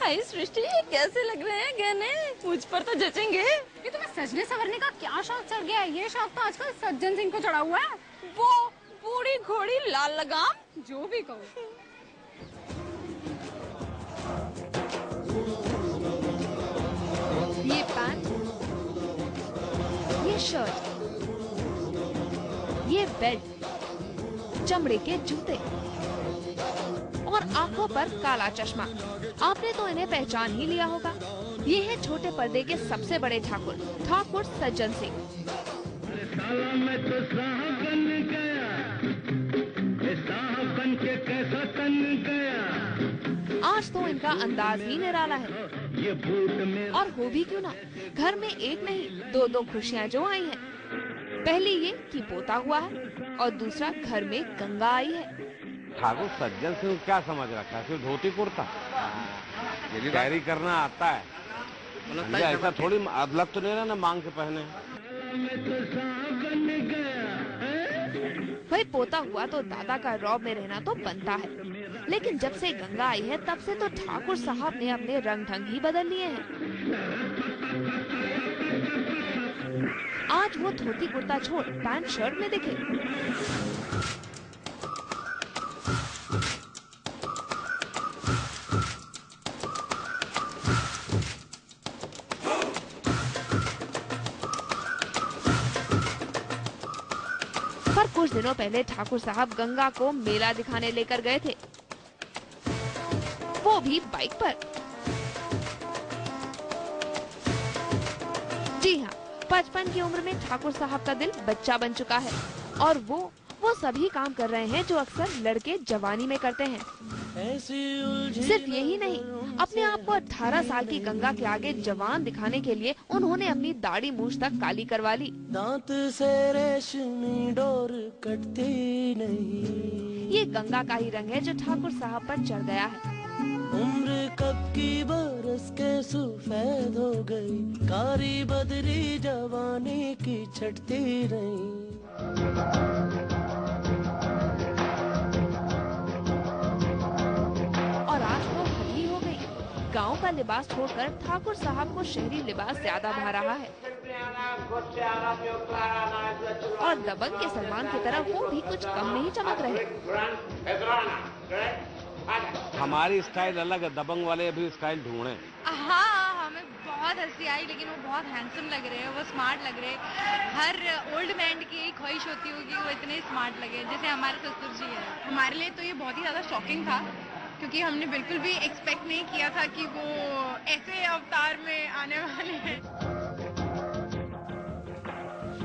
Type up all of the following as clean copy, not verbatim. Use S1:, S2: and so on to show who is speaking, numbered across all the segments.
S1: हाय सृष्टि, कैसे लग रहे हैं गहने? मुझ पर तो जचेंगे।
S2: ये तुम्हें सजने संवरने का क्या शौक चढ़ गया है? ये शौक तो आजकल सज्जन सिंह को चढ़ा हुआ है।
S1: वो बूढ़ी घोड़ी लाल लगाम,
S2: जो भी कहो।
S3: ये पैंट, ये शर्ट, ये बेल्ट, चमड़े के जूते और आंखों पर काला चश्मा। आपने तो इन्हें पहचान ही लिया होगा। ये है छोटे पर्दे के सबसे बड़े ठाकुर, ठाकुर सज्जन सिंह। आज तो इनका अंदाज ही निराला है। और हो भी क्यों ना, घर में एक नहीं दो दो खुशियाँ जो आई हैं। पहली ये कि पोता हुआ है और दूसरा घर में गंगा आई है।
S4: ठाकुर सज्जन सिंह क्या समझ रखा है? सिर्फ धोती कुर्ता कैरी करना आता है? ऐसा थोड़ी अदलत तो नहीं ना मांग के पहने।
S3: भाई पोता हुआ तो दादा का रौब में रहना तो बनता है, लेकिन जब से गंगा आई है तब से तो ठाकुर साहब ने अपने रंग ढंग ही बदल लिए हैं। आज वो धोती कुर्ता छोड़ पैंट शर्ट में दिखे। पर कुछ दिनों पहले ठाकुर साहब गंगा को मेला दिखाने लेकर गए थे, वो भी बाइक पर। जी हाँ, 55 की उम्र में ठाकुर साहब का दिल बच्चा बन चुका है और वो सभी काम कर रहे हैं जो अक्सर लड़के जवानी में करते हैं। सिर्फ यही नहीं, अपने आप को 18 साल की गंगा के आगे जवान दिखाने के लिए उन्होंने अपनी दाढ़ी मूछ तक काली करवा ली।
S5: दांत से रेशमी डोर कटती नहीं।
S3: ये गंगा का ही रंग है जो ठाकुर साहब पर चढ़ गया है।
S5: उम्र कब की बरस के सफेद हो गई, कारी बदरी जवानी की छटती नहीं।
S3: और आज वो हद ही हो गई। गांव का लिबास छोड़कर ठाकुर साहब को शहरी लिबास ज्यादा भा रहा है। और दबंग के सलमान की तरह वो भी कुछ कम नहीं चमक रहे।
S4: हमारी स्टाइल अलग है, दबंग वाले अभी स्टाइल ढूंढे।
S2: हाँ, हमें बहुत हंसी आई, लेकिन वो बहुत हैंडसम लग रहे हैं, वो स्मार्ट लग रहे हैं। हर ओल्ड मैन की यही ख्वाहिश होती होगी वो इतने स्मार्ट लगे, जैसे हमारे ससुर जी है। हमारे लिए तो ये बहुत ही ज्यादा शॉकिंग था, क्योंकि हमने बिल्कुल भी एक्सपेक्ट नहीं किया था कि वो ऐसे अवतार में आने वाले हैं।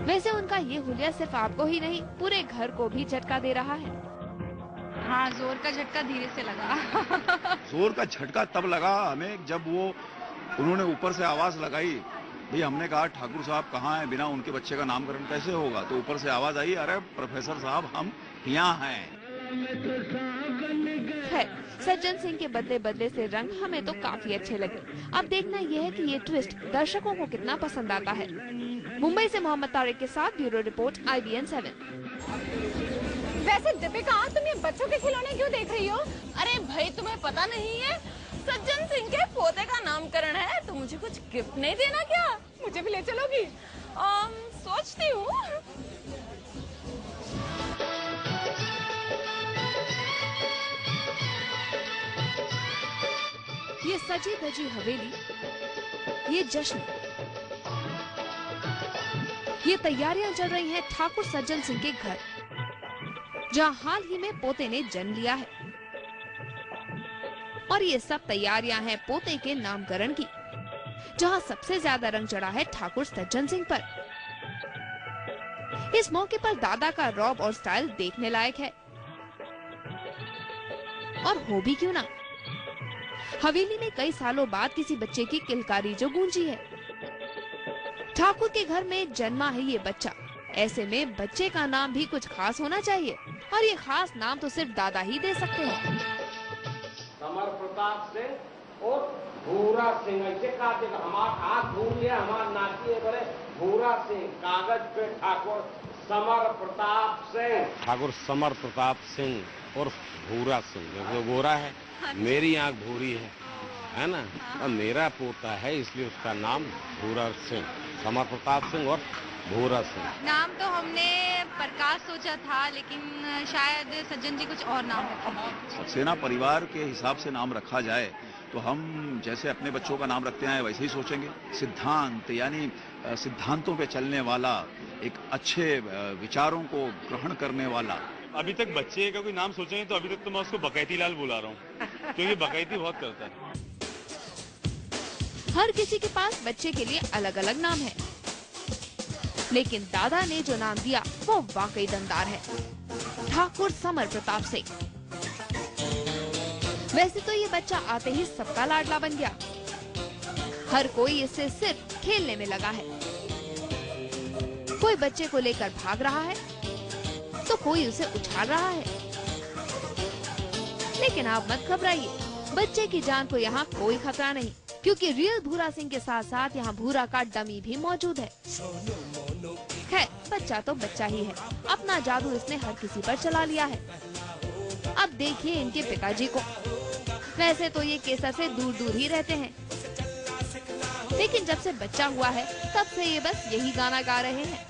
S3: वैसे उनका ये हुलिया सिर्फ आपको ही नहीं, पूरे घर को भी झटका दे रहा है।
S2: हाँ, जोर का झटका धीरे से लगा।
S6: जोर का झटका तब लगा हमें जब उन्होंने ऊपर से आवाज लगाई। भाई हमने कहा ठाकुर साहब कहाँ हैं, बिना उनके बच्चे का नामकरण कैसे होगा? तो ऊपर से आवाज आई, अरे प्रोफेसर साहब हम यहाँ हैं।
S3: सज्जन सिंह के बदले बदले से रंग हमें तो काफी अच्छे लगे। अब देखना यह है कि ये ट्विस्ट दर्शकों को कितना पसंद आता है। मुंबई से मोहम्मद तारिक के साथ ब्यूरो रिपोर्ट IBN 7।
S2: वैसे दीपिका, तुम ये बच्चों के खिलौने क्यों देख रही हो?
S1: अरे भाई, तुम्हें पता नहीं है सज्जन सिंह के पोते का नामकरण है, तो मुझे कुछ गिफ्ट नहीं देना क्या?
S2: मुझे भी ले चलोगी?
S1: सोचती हूँ।
S3: ये सजी धजी हवेली, ये जश्न, ये तैयारियां चल रही हैं ठाकुर सज्जन सिंह के घर, जहां हाल ही में पोते ने जन्म लिया है। और ये सब तैयारियां हैं पोते के नामकरण की, जहां सबसे ज्यादा रंग चढ़ा है ठाकुर सज्जन सिंह पर। इस मौके पर दादा का रौब और स्टाइल देखने लायक है। और हो भी क्यों ना, हवेली में कई सालों बाद किसी बच्चे की किलकारी जो गूंजी है। ठाकुर के घर में जन्मा है ये बच्चा, ऐसे में बच्चे का नाम भी कुछ खास होना चाहिए, और ये खास नाम तो सिर्फ दादा ही दे सकते हैं।
S4: समर प्रताप सिंह और भूरा सिंह, ऐसे कहा हमारा आँख भूल गया, हमारा नाती है बड़े भूरा सिंह, कागज पे ठाकुर समर प्रताप सिंह। ठाकुर समर प्रताप सिंह और भूरा सिंह, जो गोरा है, मेरी आँख भूरी है, है ना। और मेरा पोता है इसलिए उसका नाम भूरा सिंह, समर प्रताप सिंह और भूरा सिंह।
S2: नाम तो हमने प्रकाश सोचा था, लेकिन शायद सज्जन जी कुछ और नाम रखेंगे।
S6: सक्सेना परिवार के हिसाब से नाम रखा जाए तो हम जैसे अपने बच्चों का नाम रखते हैं वैसे ही सोचेंगे। सिद्धांत यानी सिद्धांतों पे चलने वाला, एक अच्छे विचारों को ग्रहण करने वाला।
S7: अभी तक बच्चे का कोई नाम सोचेंगे तो अभी तक तो मैं उसको बकैती लाल बुला रहा हूँ, क्योंकि बकैती बहुत करता है।
S3: हर किसी के पास बच्चे के लिए अलग अलग नाम है, लेकिन दादा ने जो नाम दिया वो वाकई दमदार है, ठाकुर समर प्रताप सिंह। वैसे तो ये बच्चा आते ही सबका लाडला बन गया। हर कोई इससे सिर्फ खेलने में लगा है। कोई बच्चे को लेकर भाग रहा है तो कोई उसे उछाल रहा है। लेकिन आप मत घबराइए, बच्चे की जान को यहाँ कोई खतरा नहीं, क्योंकि रियल भूरा सिंह के साथ साथ यहाँ भूरा का डमी भी मौजूद है। खैर, बच्चा तो बच्चा ही है, अपना जादू इसने हर किसी पर चला लिया है। अब देखिए इनके पिताजी को। वैसे तो ये केसर से दूर दूर ही रहते हैं, लेकिन जब से बच्चा हुआ है तब से ये बस यही गाना गा रहे हैं।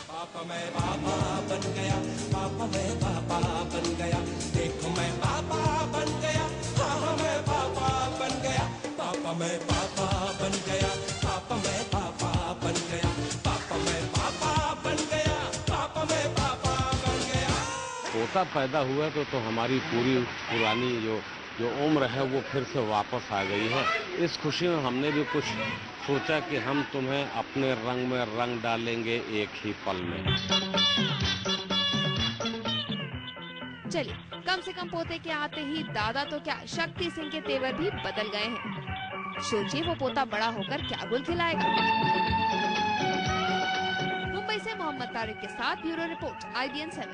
S5: पापा मैं पापा बन गया, पापा मैं पापा बन गया, देखो मैं पापा बन गया, हाँ मैं पापा बन गया, पापा मैं पापा बन गया, पापा मैं पापा बन गया, पापा मैं पापा बन गया, पापा मैं पापा बन गया।
S4: पोता पैदा हुआ तो हमारी पूरी पुरानी जो उम्र है वो फिर से वापस आ गई है। इस खुशी में हमने भी कुछ सोचा कि हम तुम्हें अपने रंग में रंग डालेंगे एक ही पल में।
S3: चलिए, कम से कम पोते के आते ही दादा तो क्या शक्ति सिंह के तेवर भी बदल गए हैं। सोचिए वो पोता बड़ा होकर क्या गुल खिलाएगा। मुंबई से मोहम्मद तारिक के साथ ब्यूरो रिपोर्ट IBN 7।